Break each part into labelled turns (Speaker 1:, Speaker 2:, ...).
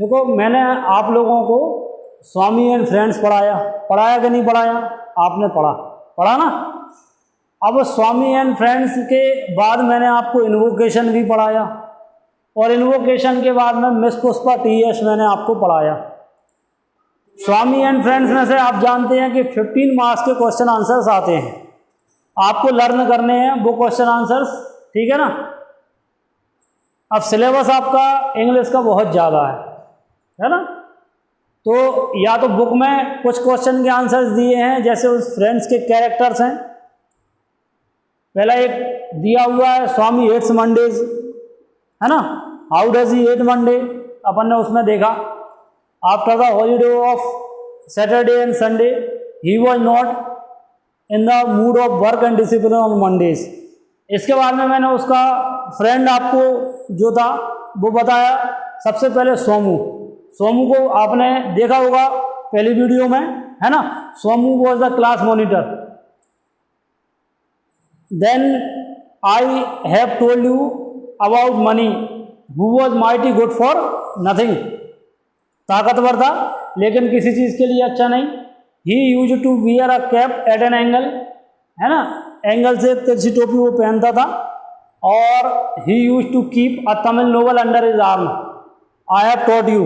Speaker 1: देखो, मैंने आप लोगों को स्वामी एंड फ्रेंड्स पढ़ाया कि नहीं पढ़ाया? आपने पढ़ा ना। अब स्वामी एंड फ्रेंड्स के बाद मैंने आपको इन्वोकेशन भी पढ़ाया, और इन्वोकेशन के बाद में मिस पुष्पा टीएस मैंने आपको पढ़ाया। स्वामी एंड फ्रेंड्स में से आप जानते हैं कि 15 मार्क्स के क्वेश्चन आंसर्स आते हैं, आपको लर्न करने हैं वो क्वेश्चन आंसर्स, ठीक है ना। अब सिलेबस आपका इंग्लिश का बहुत ज़्यादा है ना। तो या तो बुक में कुछ क्वेश्चन के आंसर्स दिए हैं, जैसे उस फ्रेंड्स के कैरेक्टर्स हैं। पहला एक दिया हुआ है, स्वामी हेट्स मंडेज, है ना। How does he hate Monday, अपन ने उसमें देखा। After the holiday of Saturday and Sunday he was not in the mood of work and discipline on Mondays. इसके बाद में मैंने उसका फ्रेंड आपको जो था वो बताया। सबसे पहले सोमू को आपने देखा होगा पहली वीडियो में, है ना। Somu was the class monitor. Then I have told you about Mani, who was mighty good for nothing. ताकतवर था लेकिन किसी चीज़ के लिए अच्छा नहीं। He used to wear a cap at an angle, है ना, एंगल से तिरछी टोपी वो पहनता था। और he used to keep a Tamil novel under his arm. I have taught you.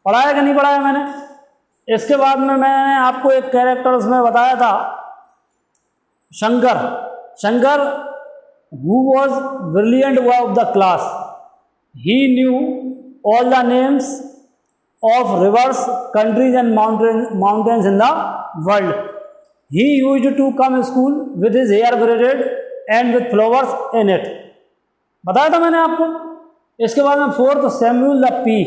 Speaker 1: पढ़ाया कि नहीं पढ़ाया मैंने? इसके बाद में मैंने आपको एक कैरेक्टर उसमें बताया था, Shankar who was brilliant boy of the class. He knew all the names of rivers, countries and mountains in the world. He used to come to school with his hair braided and with flowers in it. बताया था मैंने आपको। इसके बाद में fourth, Samuel the P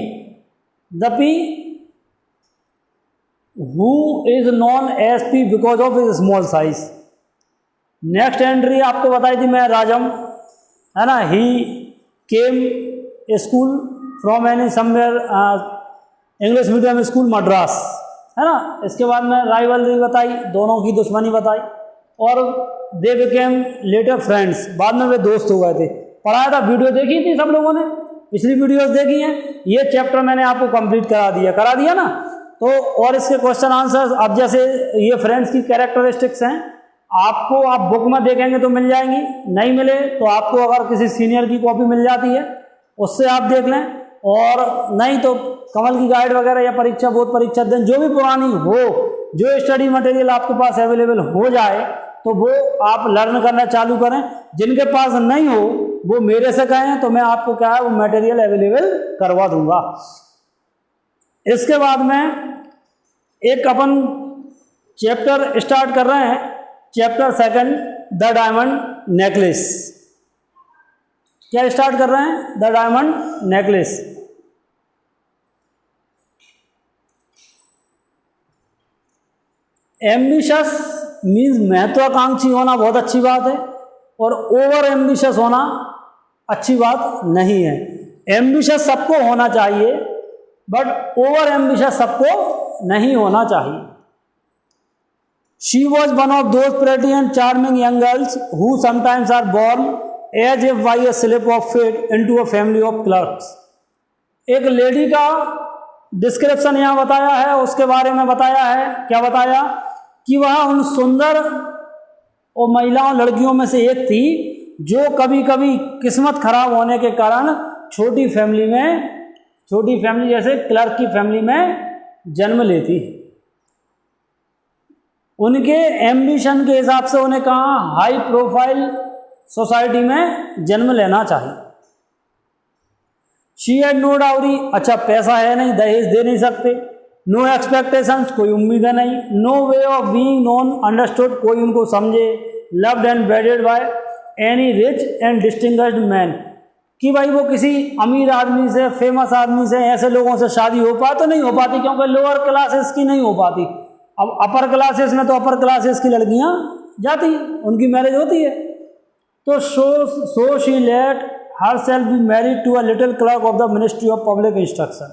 Speaker 1: who is known as P because of his small size. Next entry आपको बताई थी मैं, राजम, है ना। He came school from any somewhere English medium school Madras, है ना। इसके बाद में राइवलरी बताई, दोनों की दुश्मनी बताई, और दे बिकेम लेटर फ्रेंड्स, बाद में वे दोस्त हो गए थे। पढ़ाया था, वीडियो देखी थी सब लोगों ने, पिछली वीडियोस देखी हैं। ये चैप्टर मैंने आपको कंप्लीट करा दिया ना। तो और इसके क्वेश्चन आंसर्स, अब जैसे ये फ्रेंड्स की कैरेक्टरिस्टिक्स हैं, आपको आप बुक में देखेंगे तो मिल जाएंगी, नहीं मिले तो आपको अगर किसी सीनियर की कॉपी मिल जाती है उससे आप देख लें, और नहीं तो कमल की गाइड वगैरह या परीक्षा बोर्ड परीक्षा दिन जो भी पुरानी हो, जो स्टडी मटेरियल आपके पास अवेलेबल हो जाए तो वो आप लर्न करना चालू करें। जिनके पास नहीं हो वो मेरे से कहें तो मैं आपको क्या है वो मटेरियल अवेलेबल करवा दूंगा। इसके बाद में एक अपन चैप्टर स्टार्ट कर रहे हैं, chapter second, the diamond necklace. क्या स्टार्ट कर रहे हैं? The diamond necklace. Ambitious means महत्वाकांक्षी होना बहुत अच्छी बात है, और ओवर एम्बिशस होना अच्छी बात नहीं है। एम्बिशस सबको होना चाहिए, बट ओवर एम्बिशस सबको नहीं होना चाहिए। She was one of those pretty and charming young girls who sometimes are born as if by a slip of fate into a family of clerks. एक लेडी का description यहाँ बताया है, उसके बारे में बताया है, क्या बताया कि वह उन सुंदर और महिलाओं लड़कियों में से एक थी जो कभी कभी किस्मत खराब होने के कारण छोटी फैमिली जैसे क्लर्क की फैमिली में जन्म लेती। उनके एम्बिशन के हिसाब से उन्हें कहा हाई प्रोफाइल सोसाइटी में जन्म लेना चाहिए। शी हैड नो डाउरी, अच्छा पैसा है नहीं, दहेज दे नहीं सकते। नो एक्सपेक्टेशंस, कोई उम्मीदें नहीं। No way of being known understood, कोई उनको समझे। Loved and wedded by any rich and distinguished man, कि भाई वो किसी अमीर आदमी से, फेमस आदमी से, ऐसे लोगों से शादी हो पाती तो नहीं हो पाती, क्योंकि लोअर क्लासेस की नहीं हो पाती। अब अपर क्लासेस में तो अपर क्लासेस की लड़कियां जाती, उनकी मैरिज होती है। तो so she let herself be married to a little clerk of the Ministry of Public Instruction.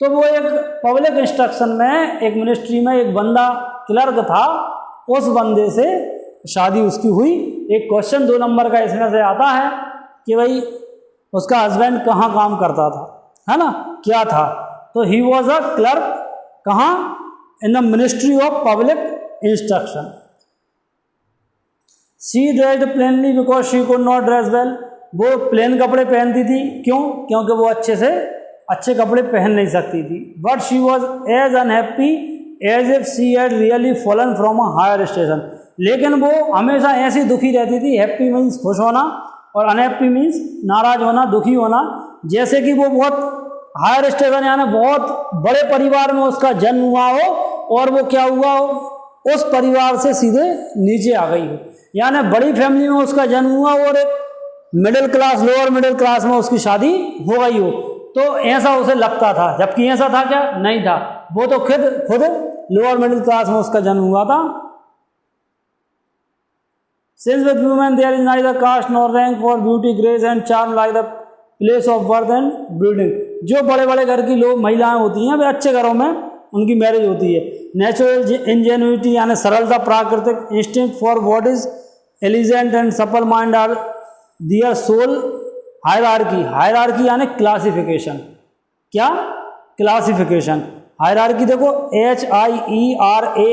Speaker 1: तो वो एक पब्लिक इंस्ट्रक्शन में एक मिनिस्ट्री में एक बंदा क्लर्क था, उस बंदे से शादी उसकी हुई। एक क्वेश्चन 2 नंबर का इसमें से आता है कि भाई उसका हस्बैंड कहाँ काम करता था। है ना, क्या था? तो ही वॉज अ क्लर्क, कहाँ? In the Ministry of Public instruction. She dressed plainly because she could not dress well. वो प्लेन कपड़े पहनती थी, क्यों? क्योंकि वो अच्छे कपड़े पहन नहीं सकती थी। But she was as unhappy as if she had really fallen from a higher station. लेकिन वो हमेशा ऐसी दुखी रहती थी। हैप्पी मीन्स खुश होना और अनहैप्पी मीन्स नाराज होना, दुखी होना, जैसे कि वो बहुत हायर स्टेशन यानी बहुत बड़े परिवार में उसका जन्म हुआ हो और वो क्या हुआ हो, उस परिवार से सीधे नीचे आ गई हो। यानी बड़ी फैमिली में उसका जन्म हुआ और एक middle class, lower middle class में उसकी शादी हो गई हो, तो ऐसा उसे लगता था। जबकि ऐसा था क्या? नहीं था। वो तो खुद लोअर मिडिल क्लास में उसका जन्म हुआ था। Since with women there is neither caste nor rank for beauty, grace and charm like the place of birth and breeding। जो बड़े बड़े घर की लोग महिलाएं होती हैं वे अच्छे घरों में उनकी मैरिज होती है। नेचुरल इंजेन्युइटी यानी सरलता, प्राकृतिक instinct for what is elegant and supple mind are their sole hierarchy. Hierarchy यानी क्लासिफिकेशन। क्या? क्लासिफिकेशन। हायरार्की देखो HIERARCHY।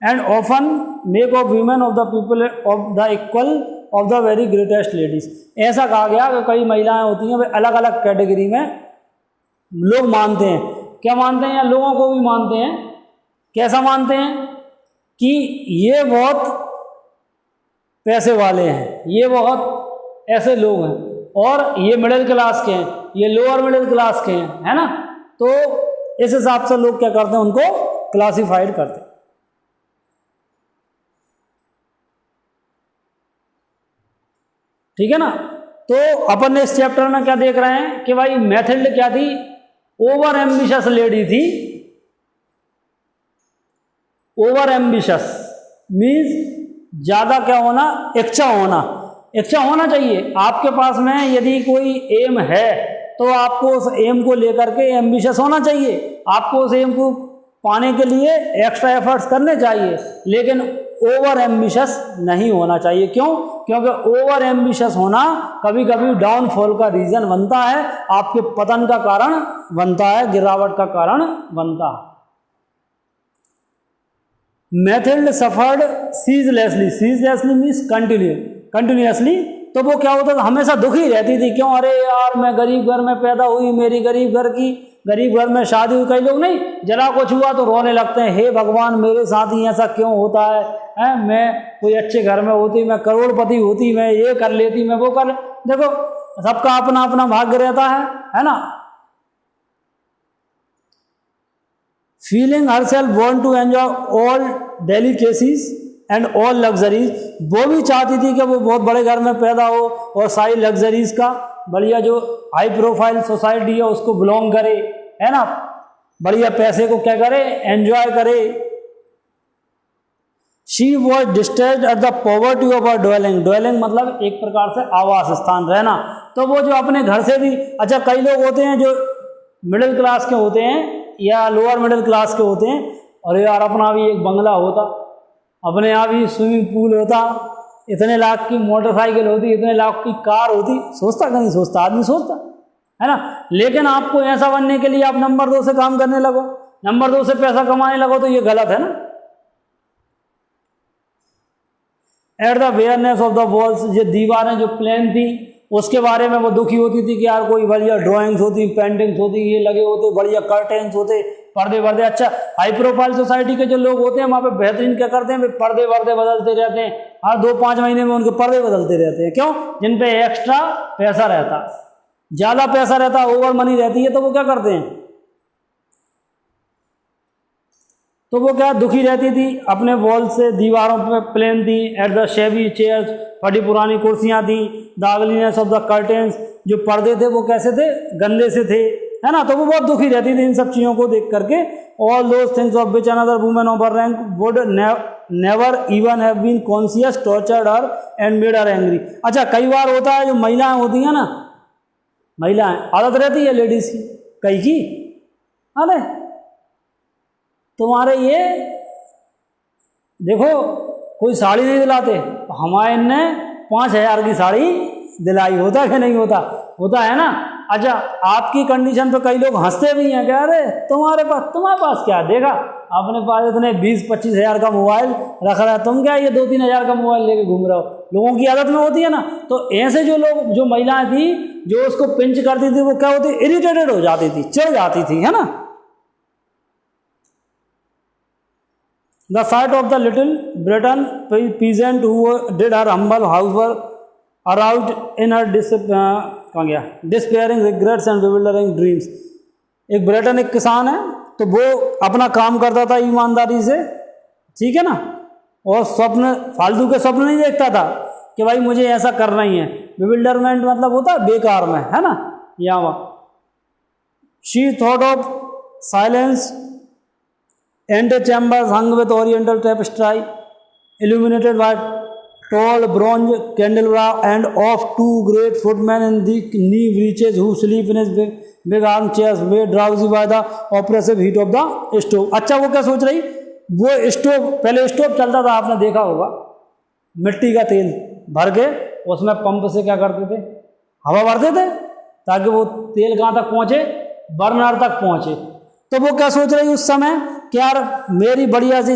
Speaker 1: And often make of women of the people of the equal of the very greatest ladies. ऐसा कहा गया कि कई महिलाएं होती हैं वे अलग अलग कैटेगरी में लोग मानते हैं। क्या मानते हैं? या लोगों को भी मानते हैं। कैसा मानते हैं? कि ये बहुत पैसे वाले हैं, ये बहुत ऐसे लोग हैं, और ये मिडिल क्लास के हैं, ये लोअर मिडिल क्लास के हैं, है ना। तो इस हिसाब से लोग क्या करते हैं, उनको क्लासिफाइड करते हैं। ठीक है ना। तो अपन ने इस चैप्टर में क्या देख रहे हैं कि भाई मैथिल्ड क्या थी? ओवर एम्बिशियस लेडी थी। ओवर एम्बिशियस मीन्स ज्यादा क्या होना? इच्छा होना। इच्छा होना चाहिए आपके पास में। यदि कोई एम है तो आपको उस एम को लेकर के एम्बिशियस होना चाहिए। आपको उस एम को पाने के लिए एक्स्ट्रा एफर्ट्स करने चाहिए, लेकिन ओवर एम्बिशियस नहीं होना चाहिए। क्यों? क्योंकि ओवर एम्बिशियस होना कभी कभी डाउनफॉल का रीजन बनता है, आपके पतन का कारण बनता है, गिरावट का कारण बनता है। Mathilde suffered ceaselessly. Ceaselessly means continuously. तो वो क्या होता था? हमेशा दुखी रहती थी। क्यों? अरे यार मैं गरीब घर में पैदा हुई, मेरी गरीब घर में शादी हुई। कई लोग नहीं, जरा कुछ हुआ तो रोने लगते हैं, हे भगवान मेरे साथ ही ऐसा क्यों होता है? मैं कोई अच्छे घर में होती, मैं करोड़पति होती, मैं ये कर लेती, मैं वो कर। देखो सबका अपना अपना भाग्य रहता है ना। Feeling herself born to enjoy all delicacies and all luxuries. वो भी चाहती थी कि वो बहुत बड़े घर में पैदा हो और सारी लग्जरीज का, बढ़िया जो हाई प्रोफाइल सोसाइटी है उसको बिलोंग करे, है ना। बढ़िया पैसे को क्या करे? एंजॉय करे। She was distressed at the poverty of a dwelling. Dwelling मतलब एक प्रकार से आवास स्थान, रहना। तो वो जो अपने घर से भी, अच्छा कई लोग होते हैं जो मिडिल क्लास के होते हैं या लोअर मिडिल क्लास के होते हैं, और यार अपना भी एक बंगला होता, अपने यहाँ भी स्विमिंग पूल होता, इतने लाख की मोटरसाइकिल होती, इतने लाख की कार होती। सोचता कि नहीं सोचता? आदमी सोचता है ना। लेकिन आपको ऐसा बनने के लिए आप नंबर 2 से काम करने लगो, नंबर 2 से पैसा कमाने लगो, तो ये गलत है ना। At the awareness of the walls. ये दीवारें जो प्लेन थी उसके बारे में वो दुखी होती थी कि यार कोई बढ़िया ड्राइंग्स होती, पेंटिंग्स होती, ये लगे होते, बढ़िया कर्टेन्स होते, पर्दे वर्दे। अच्छा हाई प्रोफाइल सोसाइटी के जो लोग होते हैं वहाँ पे बेहतरीन क्या करते हैं, वे पर्दे वर्दे बदलते रहते हैं। हर 2-5 महीने में उनके पर्दे बदलते रहते हैं। क्यों? जिन पे एक्स्ट्रा पैसा रहता, ज्यादा पैसा रहता, ओवर मनी रहती है, तो वो क्या करते हैं, तो वो क्या दुखी रहती थी अपने वॉल से। दीवारों पे प्लेन थी। At the shabby chairs. फटी पुरानी कुर्सियां थी। The ugliness of the curtains. जो पर्दे थे वो कैसे थे? गंदे से थे, है ना। तो वो बहुत दुखी रहती थी इन सब चीज़ों को देख करके। All those things of which another woman of her rank would never even have been conscious tortured her and made her angry. अच्छा कई बार होता है जो महिलाएं होती हैं ना, महिलाएं आदत रहती है लेडीज की कई की, अरे तुम्हारे ये देखो कोई साड़ी नहीं दिलाते, हमारे ने 5,000 की साड़ी दिलाई, होता कि नहीं होता? होता है ना। अच्छा, आपकी कंडीशन पे कई लोग हंसते भी हैं, क्या अरे तुम्हारे पास क्या देखा, अपने पास इतने 20-25 हज़ार का मोबाइल रख रहा है, तुम क्या ये 2-3 हज़ार का मोबाइल लेके घूम रहे हो। लोगों की आदत में होती है ना। तो ऐसे जो महिलाएं थी जो उसको पिंच करती थी, वो क्या होती, इरिटेटेड हो जाती थी, चिढ़ जाती थी, है ना। The sight of the little Breton peasant who did her humble housework aroused in her despairing regrets and bewildering dreams. एक ब्रिटन एक किसान है, तो वो अपना काम करता था ईमानदारी से, ठीक है ना, और स्वप्न, फालतू के स्वप्न नहीं देखता था कि भाई मुझे ऐसा करना ही है। बिविल्डरमेंट मतलब होता है बेकार में, है ना, यहाँ। She thought of silence antechambers hung with oriental tapestry illuminated by tall bronze candelabra and of two great footmen in the knee breeches who sleep in his big armchairs made drowsy by the oppressive heat of the stove। अच्छा, वो क्या सोच रही, वो stove, पहले stove चलता था, आपने देखा होगा, मिट्टी का तेल भर के उसमें पंप से क्या करते थे, हवा भरते थे ताकि वो तेल कहाँ तक पहुँचे, बर्नर तक पहुँचे। तो वो क्या सोच रही उस समय कि यार मेरी बढ़िया सी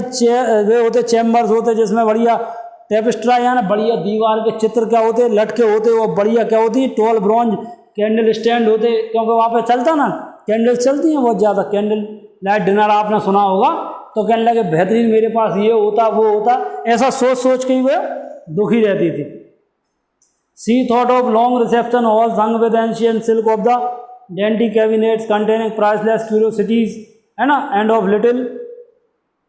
Speaker 1: वे होते चैम्बर्स होते जिसमें बढ़िया टेपेस्ट्री, यानी बढ़िया दीवार के चित्र क्या होते, लटके होते, वो बढ़िया क्या होती, टॉल ब्रॉन्ज कैंडल स्टैंड होते, क्योंकि वहाँ पे चलता ना, कैंडल्स चलती हैं बहुत ज़्यादा, कैंडल लाइट डिनर आपने सुना होगा। तो कहने लगे बेहतरीन, मेरे पास ये होता वो होता, ऐसा सोच सोच के ही वो दुखी रहती थी। She thought of long reception halls hung with ancient silk of the dainty cabinets containing priceless curiosities, है ना, and of little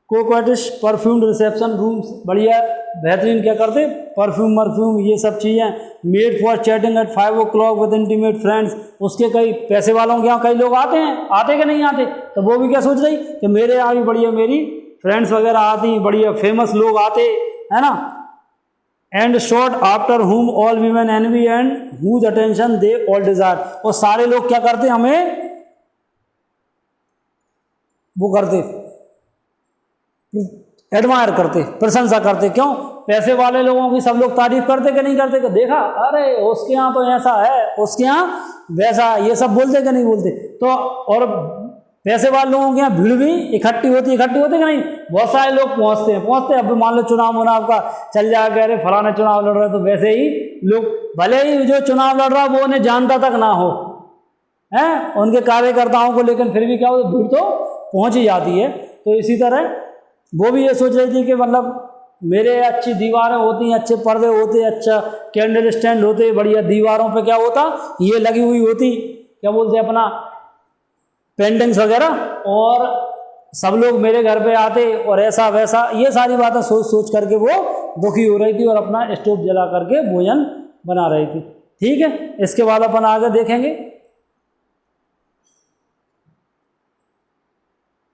Speaker 1: coquettish perfumed reception rooms, बढ़िया बेहतरीन क्या करते, परफ्यूम ये सब चीज़ें, made for chatting at 5 o'clock with intimate friends. उसके कई पैसे वालों के यहाँ कई लोग आते हैं, आते कि नहीं आते, तो वो भी क्या सोच रही कि मेरे यहाँ भी बढ़िया मेरी फ्रेंड्स वगैरह आती, बढ़िया फेमस लोग आते, है ना। And short after whom all women envy and whose attention they all desire. और सारे लोग क्या करते, हमें वो करते, एडमायर करते, प्रशंसा करते। क्यों, पैसे वाले लोगों की सब लोग तारीफ करते कि नहीं करते, कि देखा अरे उसके यहाँ तो ऐसा है, उसके यहाँ वैसा, ये सब बोलते कि नहीं बोलते। तो और पैसे वाले लोगों के यहाँ भीड़ भी इकट्ठी होती कि नहीं, बहुत सारे लोग पहुँचते। अब मान लो चुनाव मुनाव का चल जाएगा, अरे फलाने चुनाव लड़ रहे, तो वैसे ही लोग, भले ही जो चुनाव लड़ रहा वो उन्हें जानता तक ना हो, है उनके कार्यकर्ताओं को, लेकिन फिर भी क्या हो, भीड़ तो पहुँच ही जाती है। तो इसी तरह वो भी ये सोच रही थी कि मतलब मेरे अच्छी दीवारें होती, अच्छे पर्दे होते, अच्छा कैंडल स्टैंड होते, बढ़िया दीवारों पे क्या होता, ये लगी हुई होती, क्या बोलते हैं अपना, पेंटिंग्स वगैरह, और सब लोग मेरे घर पे आते और ऐसा वैसा, ये सारी बातें सोच सोच करके वो दुखी हो रही थी और अपना स्टोव जला करके भोजन बना रही थी। ठीक है, इसके बाद अपन आगे देखेंगे।